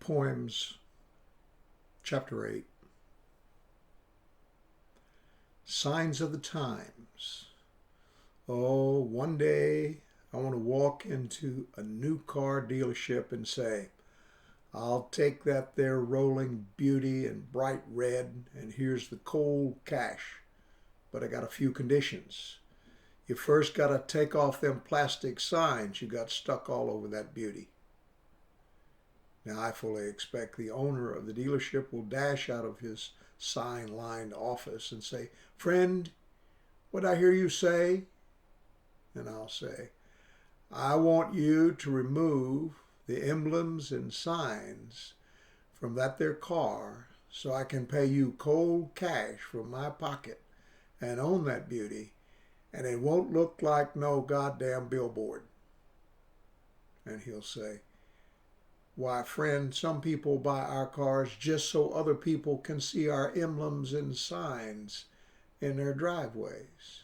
Poems, Chapter 8. Signs of the Times. Oh, one day I want to walk into a new car dealership and say, I'll take that there rolling beauty in bright red, and here's the cold cash. But I got a few conditions. You first got to take off them plastic signs you got stuck all over that beauty. Now, I fully expect the owner of the dealership will dash out of his sign-lined office and say, "Friend, what'd I hear you say?" And I'll say, "I want you to remove the emblems and signs from that there car so I can pay you cold cash from my pocket and own that beauty, and it won't look like no goddamn billboard." And he'll say, "Why, friend, some people buy our cars just so other people can see our emblems and signs in their driveways."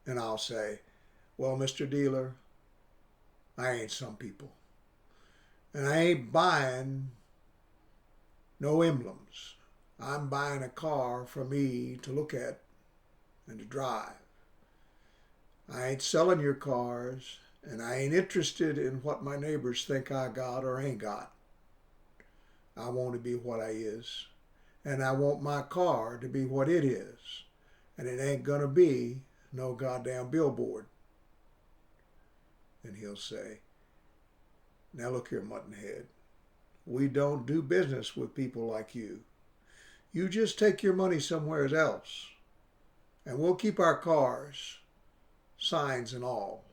And I'll say, "Well, Mr. Dealer, I ain't some people. And I ain't buying no emblems. I'm buying a car for me to look at and to drive. I ain't selling your cars, and I ain't interested in what my neighbors think I got or ain't got. I want to be what I is, and I want my car to be what it is, and it ain't gonna be no goddamn billboard." And he'll say, "Now look here, Muttonhead, we don't do business with people like you. You just take your money somewhere else, and we'll keep our cars, signs and all."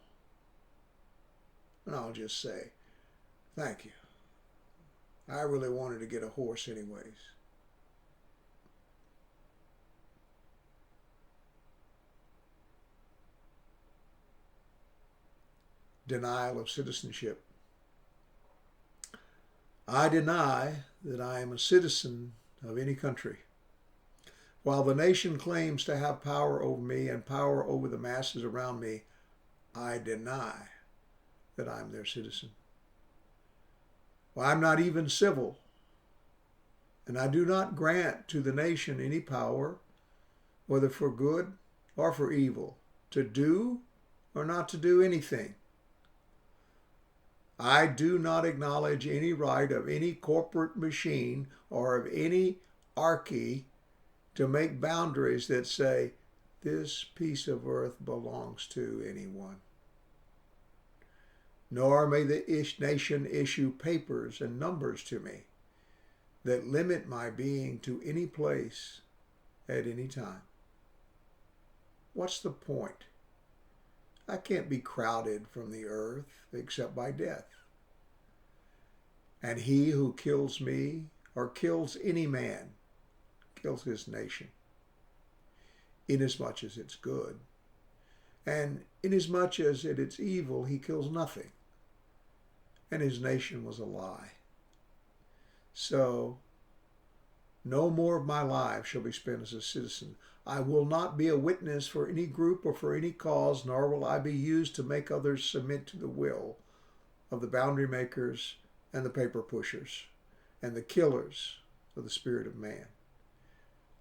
And I'll just say, "Thank you. I really wanted to get a horse anyways." Denial of citizenship. I deny that I am a citizen of any country. While the nation claims to have power over me and power over the masses around me, I deny that I'm their citizen. Well, I'm not even civil, and I do not grant to the nation any power, whether for good or for evil, to do or not to do anything. I do not acknowledge any right of any corporate machine or of any archy to make boundaries that say, this piece of earth belongs to anyone. Nor may the nation issue papers and numbers to me that limit my being to any place at any time. What's the point? I can't be crowded from the earth except by death. And he who kills me or kills any man kills his nation, inasmuch as it's good. And inasmuch as it is evil, he kills nothing. And his nation was a lie. So, no more of my life shall be spent as a citizen. I will not be a witness for any group or for any cause, nor will I be used to make others submit to the will of the boundary makers and the paper pushers and the killers of the spirit of man.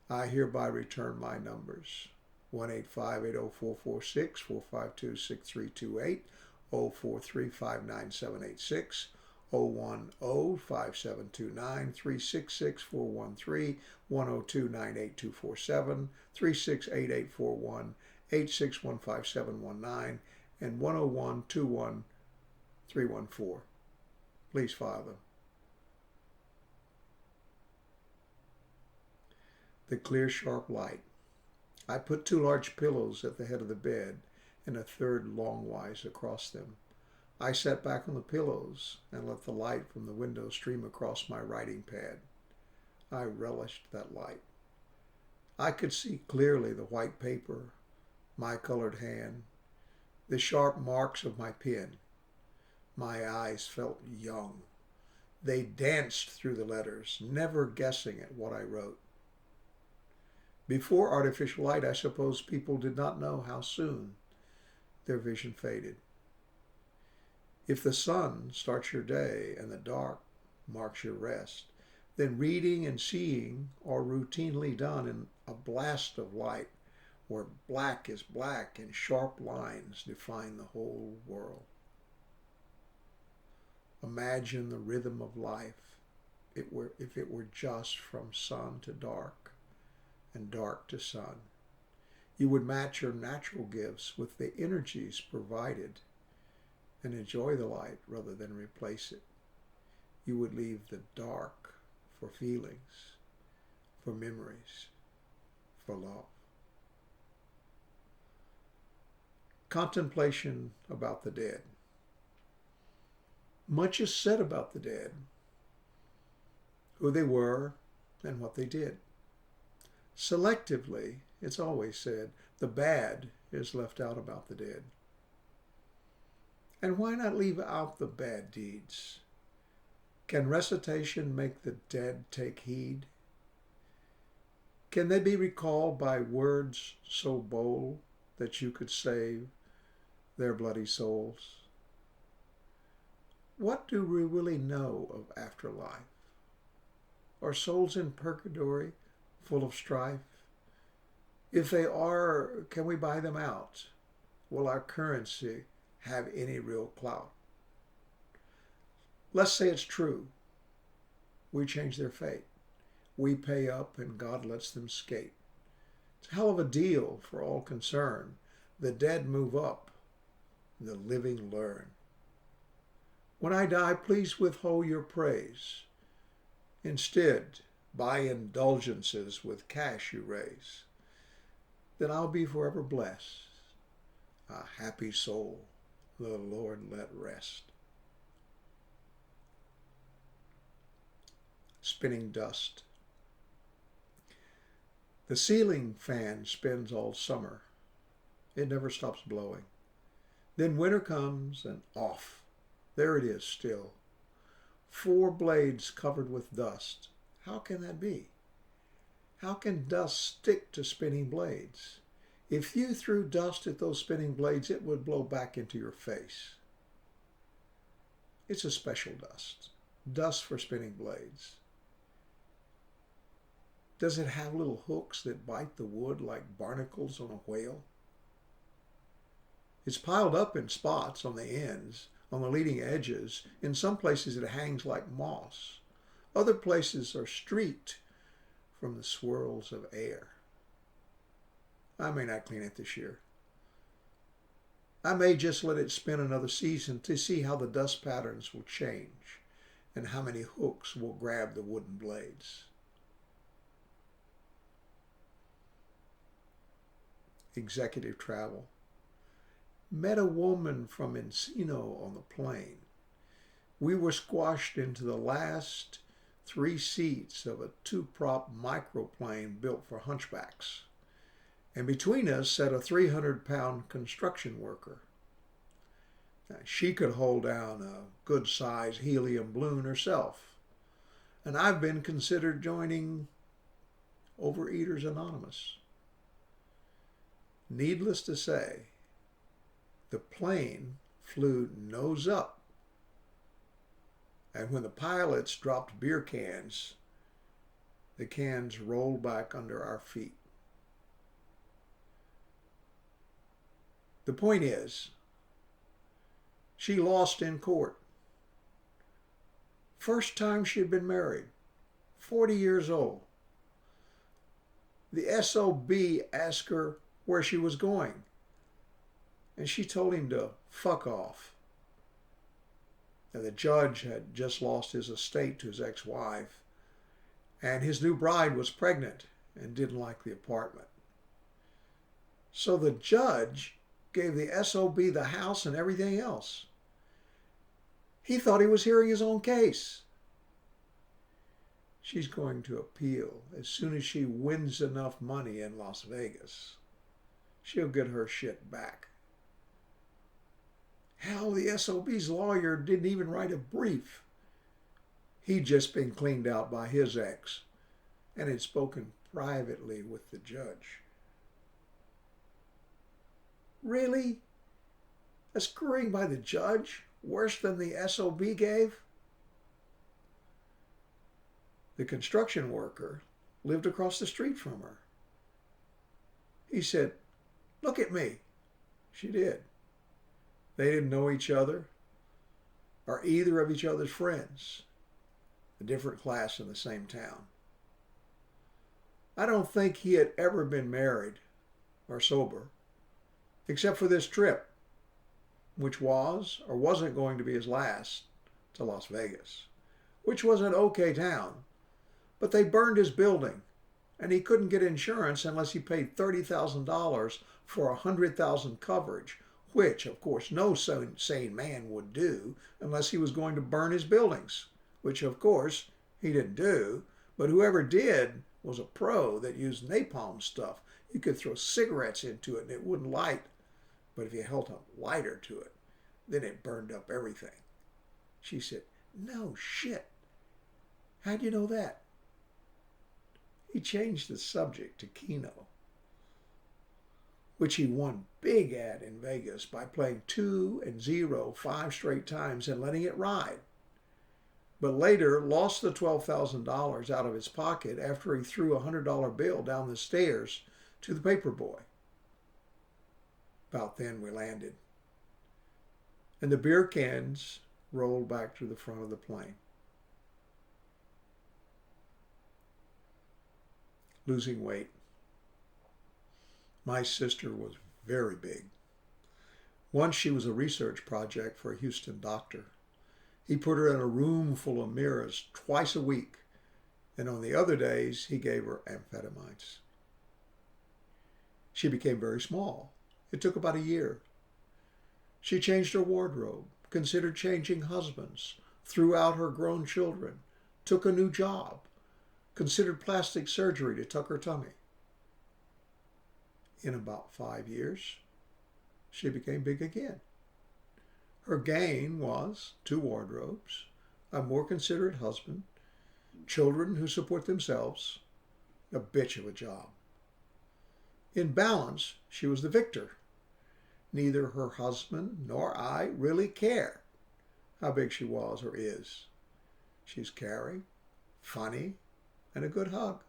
I hereby return my numbers: 1-858-0446, 452-6328, 043-59786, 010-5729, 366-413, 102-98247, 368841, 8615719, and 101-21-314. Please file them. The clear, sharp light. I put 2 large pillows at the head of the bed and a third longwise across them. I sat back on the pillows and let the light from the window stream across my writing pad. I relished that light. I could see clearly the white paper, my colored hand, the sharp marks of my pen. My eyes felt young. They danced through the letters, never guessing at what I wrote. Before artificial light, I suppose people did not know how soon their vision faded. If the sun starts your day and the dark marks your rest, then reading and seeing are routinely done in a blast of light where black is black and sharp lines define the whole world. Imagine the rhythm of life if it were just from sun to dark and dark to sun. You would match your natural gifts with the energies provided and enjoy the light rather than replace it. You would leave the dark for feelings, for memories, for love. Contemplation about the dead. Much is said about the dead, who they were and what they did. Selectively, it's always said, the bad is left out about the dead. And why not leave out the bad deeds? Can recitation make the dead take heed? Can they be recalled by words so bold that you could save their bloody souls? What do we really know of afterlife? Are souls in purgatory full of strife? If they are, can we buy them out? Will our currency have any real clout? Let's say it's true. We change their fate. We pay up and God lets them skate. It's a hell of a deal for all concerned. The dead move up, the living learn. When I die, please withhold your praise. Instead, buy indulgences with cash you raise. Then I'll be forever blessed. A happy soul the Lord let rest. Spinning dust. The ceiling fan spins all summer. It never stops blowing. Then winter comes and off. There it is still. 4 blades covered with dust. How can that be? How can dust stick to spinning blades? If you threw dust at those spinning blades, it would blow back into your face. It's a special dust. Dust for spinning blades. Does it have little hooks that bite the wood like barnacles on a whale? It's piled up in spots on the ends, on the leading edges. In some places it hangs like moss. Other places are streaked from the swirls of air. I may not clean it this year. I may just let it spin another season to see how the dust patterns will change and how many hooks will grab the wooden blades. Executive travel. Met a woman from Encino on the plane. We were squashed into the last 3 seats of a 2-prop microplane built for hunchbacks. And between us sat a 300-pound construction worker. Now, she could hold down a good-sized helium balloon herself. And I've been considered joining Overeaters Anonymous. Needless to say, the plane flew nose up. And when the pilots dropped beer cans, the cans rolled back under our feet. The point is, she lost in court. First time she had been married, 40 years old. The SOB asked her where she was going, and she told him to fuck off. And the judge had just lost his estate to his ex-wife, and his new bride was pregnant and didn't like the apartment. So the judge gave the SOB the house and everything else. He thought he was hearing his own case. She's going to appeal. As soon as she wins enough money in Las Vegas, she'll get her shit back. Hell, the SOB's lawyer didn't even write a brief. He'd just been cleaned out by his ex and had spoken privately with the judge. Really? A screwing by the judge worse than the SOB gave? The construction worker lived across the street from her. He said, "Look at me." She did. They didn't know each other or either of each other's friends. A different class in the same town. I don't think he had ever been married or sober, except for this trip, which was or wasn't going to be his last, to Las Vegas, which was an okay town, but they burned his building, and he couldn't get insurance unless he paid $30,000 for $100,000 coverage, which, of course, no sane man would do unless he was going to burn his buildings, which, of course, he didn't do, but whoever did was a pro that used napalm stuff. You could throw cigarettes into it and it wouldn't light, but if you held a lighter to it, then it burned up everything. She said, "No shit. How'd you know that?" He changed the subject to Keno, which he won big at in Vegas by playing 2 and 0 5 straight times and letting it ride. But later lost the $12,000 out of his pocket after he threw a $100 bill down the stairs to the paper boy. About then we landed, and the beer cans rolled back to the front of the plane. Losing weight. My sister was very big. Once she was a research project for a Houston doctor. He put her in a room full of mirrors twice a week, and on the other days he gave her amphetamines. She became very small. It took about a year. She changed her wardrobe, considered changing husbands, threw out her grown children, took a new job, considered plastic surgery to tuck her tummy. In about 5 years, she became big again. Her gain was 2 wardrobes, a more considerate husband, children who support themselves, a bitch of a job. In balance, she was the victor. Neither her husband nor I really care how big she was or is. She's caring, funny, and a good hug.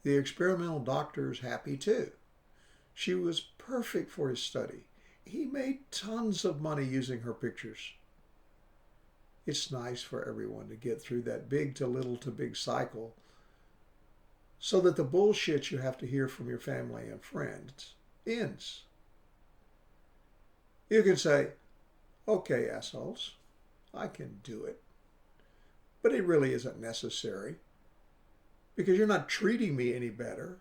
The experimental doctor's happy too. She was perfect for his study. He made tons of money using her pictures. It's nice for everyone to get through that big to little to big cycle so that the bullshit you have to hear from your family and friends ends. You can say, "Okay, assholes, I can do it." But it really isn't necessary because you're not treating me any better.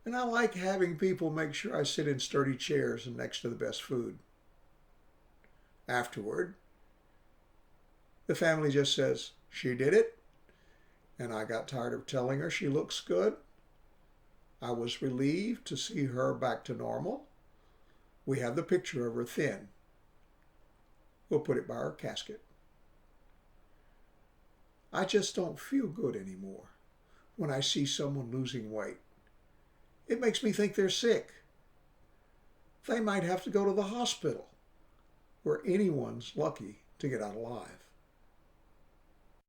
And I like having people make sure I sit in sturdy chairs and next to the best food. Afterward, the family just says, "She did it," and I got tired of telling her she looks good. I was relieved to see her back to normal. We have the picture of her thin. We'll put it by her casket. I just don't feel good anymore when I see someone losing weight. It makes me think they're sick. They might have to go to the hospital, where anyone's lucky to get out alive.